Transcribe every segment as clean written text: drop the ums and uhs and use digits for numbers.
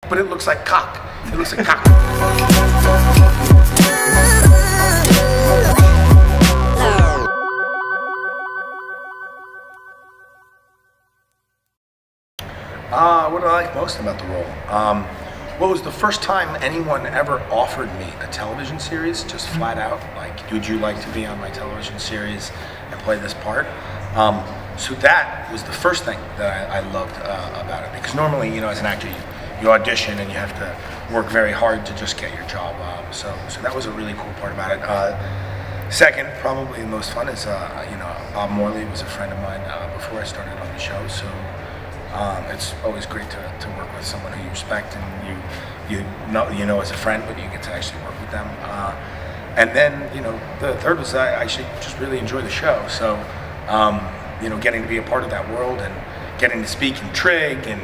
But it looks like cock. It looks like cock. What do I like most about the role? Well, it was the first time anyone ever offered me a television series, just flat out, like, would you like to be on my television series and play this part? So that was the first thing that I loved about it, because normally, you know, as an actor, you audition and you have to work very hard to just get your job. So that was a really cool part about it. Second, probably the most fun is, you know, Bob Morley was a friend of mine before I started on the show, so it's always great to work with someone who you respect and you know as a friend, but you get to actually work with them. And then, you know, the third was I actually just really enjoy the show. So, you know, getting to be a part of that world and getting to speak in Trig, and,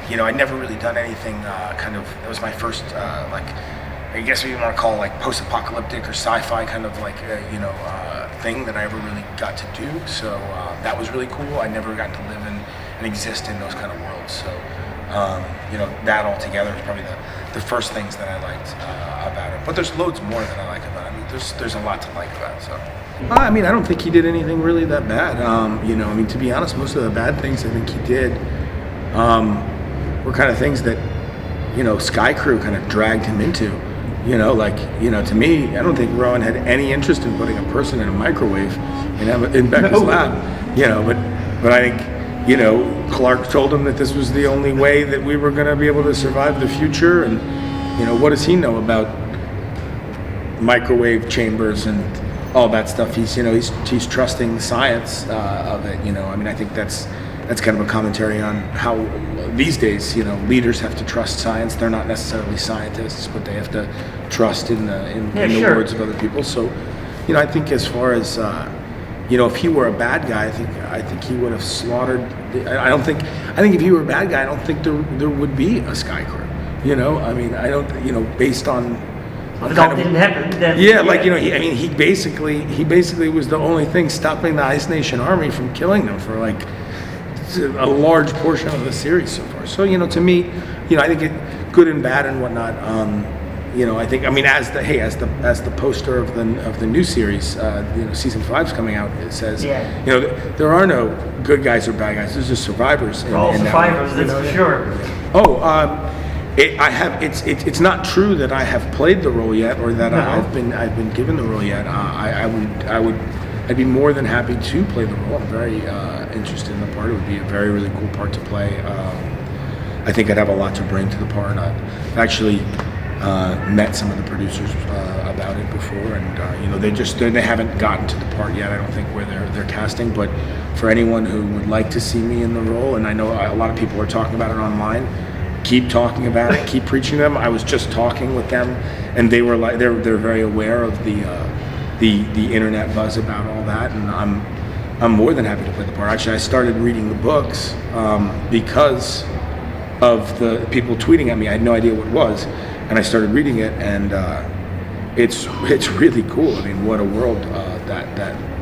you know, I'd never really done anything it was my first, like, I guess what you want to call like post-apocalyptic or sci-fi kind of like, you know, thing that I ever really got to do. So that was really cool. I never got to live in and exist in those kind of worlds. So, you know, that all together is probably the first things that I liked about it. But there's loads more that I like about it. I mean, there's a lot to like about it. So, I mean, I don't think he did anything really that bad. You know, I mean, to be honest, most of the bad things I think he did were kind of things that, you know, Sky Crew kind of dragged him into. You know, like, you know, to me, I don't think Roan had any interest in putting a person in a microwave in Becca's lab. You know, but I think, you know, Clark told him that this was the only way that we were going to be able to survive the future. And, you know, what does he know about microwave chambers and all that stuff? He's, you know, he's trusting the science of it. You know, I mean, I think that's kind of a commentary on how these days, you know, leaders have to trust science. They're not necessarily scientists, but they have to trust in the words of other people. So, you know, I think as far as you know, if he were a bad guy, I think he would have slaughtered. I think if he were a bad guy, I don't think there would be a Sky Crew. You know, I mean, I don't. You know, based on. Well, it all didn't happen. Yeah, like, you know, he basically was the only thing stopping the Icenation army from killing them for like a large portion of the series so far. So, you know, to me, you know, I think it good and bad and whatnot. You know, I think, I mean, as the poster of the new series, you know, season 5's coming out. It says, you know, there are no good guys or bad guys. There's just survivors. We're all survivors, that's for sure. Oh, it's not true that I have played the role yet, or that I've been given the role yet. I'd be more than happy to play the role. I'm very interested in the part. It would be a very, really cool part to play. I think I'd have a lot to bring to the part. I've actually met some of the producers about it before, and you know, they haven't gotten to the part yet. I don't think where they're casting. But for anyone who would like to see me in the role, and I know a lot of people are talking about it online, keep talking about it, keep preaching them. I was just talking with them, and they were like, they're very aware of the internet buzz about all that, and I'm more than happy to play the part. Actually, I started reading the books because of the people tweeting at me. I had no idea what it was, and I started reading it, and it's really cool. I mean, what a world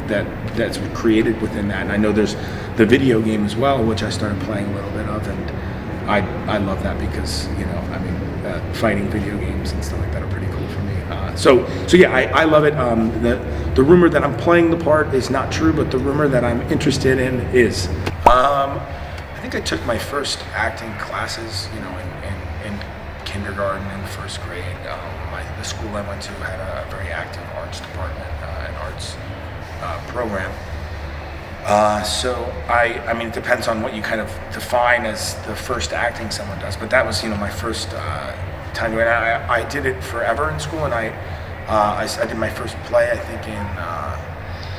that's created within that. And I know there's the video game as well, which I started playing a little bit of, and I love that because, you know, I mean, fighting video games and stuff like that are pretty cool for me. So yeah, I love it. The rumor that I'm playing the part is not true, but the rumor that I'm interested in is. I think I took my first acting classes, you know, in kindergarten and first grade. The school I went to had a very active arts department, an arts program. So I mean, it depends on what you kind of define as the first acting someone does, but that was, you know, my first time doing it. I did it forever in school, and I did my first play, I think, in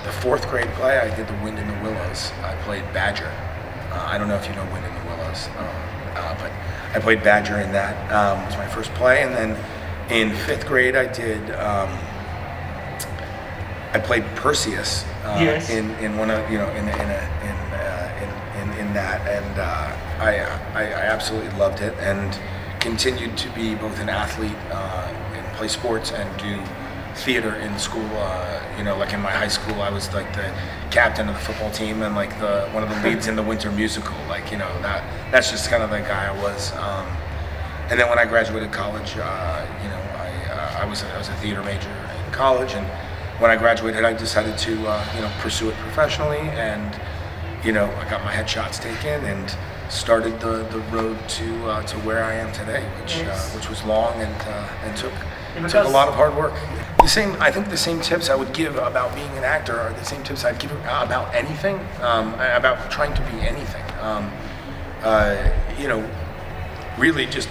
the 4th grade play. I did The Wind in the Willows. I played Badger. I don't know if you know Wind in the Willows, but I played Badger in that. It was my first play, and then in 5th grade I did. I played Perseus in one of, you know, in that, and I absolutely loved it, and continued to be both an athlete and play sports and do theater in school. You know, like in my high school, I was like the captain of the football team and like one of the leads in the winter musical. Like, you know, that's just kind of the guy I was. And then when I graduated college, I was a theater major in college, and when I graduated, I decided to pursue it professionally, and I got my headshots taken and started the road to where I am today, which was long and took a lot of hard work. I think the same tips I would give about being an actor are the same tips I'd give about anything, about trying to be anything. Really just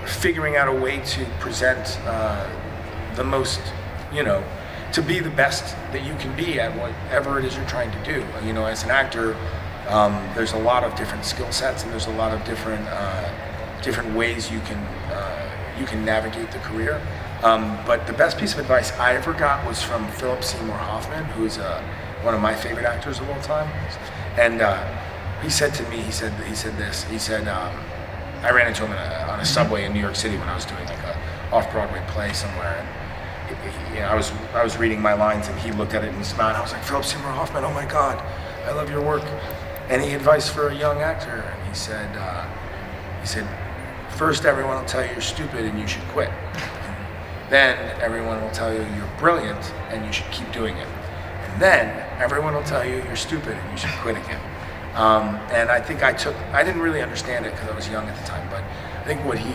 figuring out a way to present the most, to be the best that you can be at whatever it is you're trying to do. As an actor, there's a lot of different skill sets, and there's a lot of different ways you can navigate the career. But the best piece of advice I ever got was from Philip Seymour Hoffman, who's one of my favorite actors of all time. And he said to me, he said this. He said, I ran into him on a subway in New York City when I was doing like a off-Broadway play somewhere. And I was reading my lines, and he looked at it and smiled. I was like, Philip Seymour Hoffman, oh my God, I love your work. Any advice for a young actor? And he said, first everyone will tell you you're stupid and you should quit. Then everyone will tell you you're brilliant and you should keep doing it. And then everyone will tell you you're stupid and you should quit again. And I think I didn't really understand it because I was young at the time, but I think what he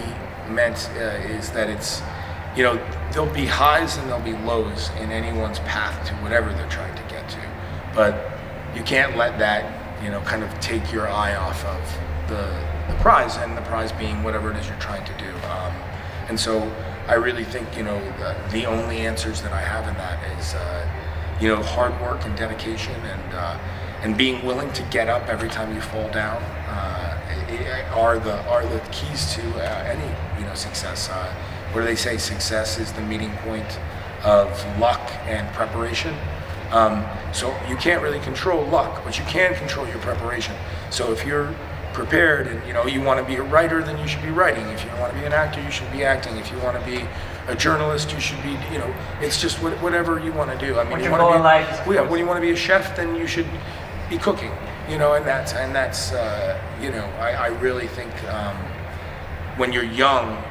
meant is that it's, there'll be highs and there'll be lows in anyone's path to whatever they're trying to get to. But you can't let that, kind of take your eye off of the prize, and the prize being whatever it is you're trying to do. And so I really think, the only answers that I have in that is, hard work and dedication, and being willing to get up every time you fall down are the keys to any success. What do they say? Success is the meeting point of luck and preparation. So you can't really control luck, but you can control your preparation. So if you're prepared and you want to be a writer, then you should be writing. If you want to be an actor, you should be acting. If you want to be a journalist, you should be, it's just whatever you want to do. I mean, you want to be, when you want to be a chef, then you should be cooking, and that's I really think when you're young,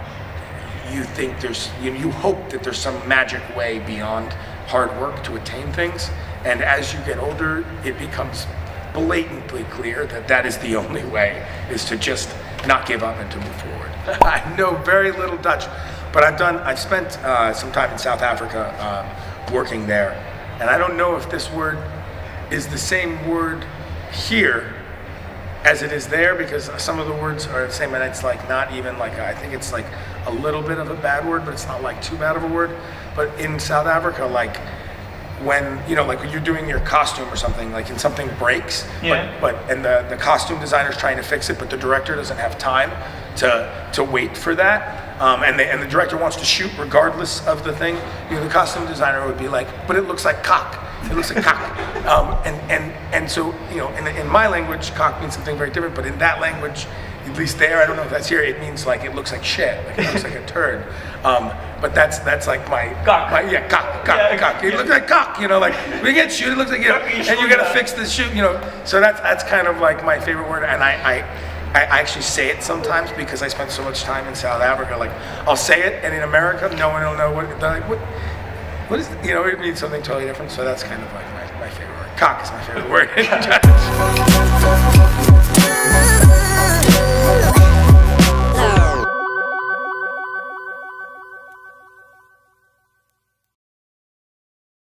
you think you hope that there's some magic way beyond hard work to attain things, and as you get older, it becomes blatantly clear that is the only way, is to just not give up and to move forward. I know very little Dutch, but I've spent some time in South Africa working there, and I don't know if this word is the same word here as it is there, because some of the words are the same, and it's like not even like, I think it's like a little bit of a bad word, but it's not like too bad of a word. But in South Africa, like when like when you're doing your costume or something, like and something breaks, but the costume designer's trying to fix it, but the director doesn't have time to wait for that, and the director wants to shoot regardless of the thing. The costume designer would be like, but it looks like cock. It looks like cock. And so in my language, cock means something very different, but in that language, at least there, I don't know if that's here, it means like it looks like shit, like it looks like a turd. But that's like my cock. Cock. It looks like cock, like when you get shoot, it looks like, and you gotta fix the shoot, So that's kind of like my favorite word, and I actually say it sometimes because I spent so much time in South Africa. Like I'll say it, and in America, no one will know what. They're like, what is? It means something totally different. So that's kind of like my favorite word. Cock is my favorite word.